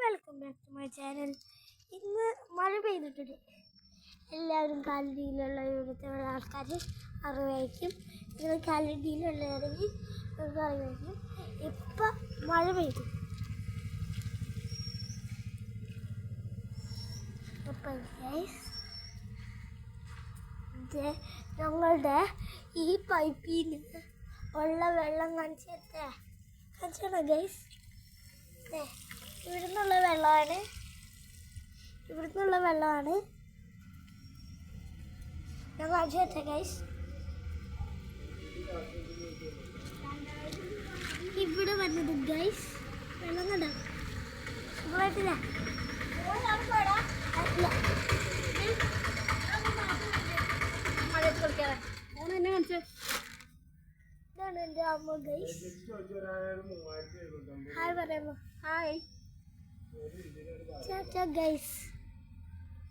Welcome back to my channel. ഇന്ന് മഴ പെയ്തിട്ടുണ്ട്. എല്ലാവരും കാലടിയിലുള്ള വിധത്തിലുള്ള ആൾക്കാർ അറിവായിരിക്കും. നിങ്ങൾ കാലടിയിലുള്ളവരെങ്കിൽ നിങ്ങൾക്ക് അറിവായിരിക്കും. ഇപ്പം മഴ പെയ്തു. അപ്പം ഞങ്ങളുടെ ഈ പൈപ്പിൽ നിന്ന് ഉള്ള വെള്ളം കാണിച്ചോ ഗൈസ്. ഇവിടുന്നുള്ള വെള്ളമാണ് ഞാൻ കാണിച്ചു തരട്ടെ ഗൈസ്. ഇവിടെ വന്നത് ഗൈസ് വെള്ളം കണ്ടോ? സുഖമായിട്ടില്ല. ഇതാണ് എൻ്റെ അമ്മ ഗൈസ്. ഹായ് പറയാമോ? Hi guys.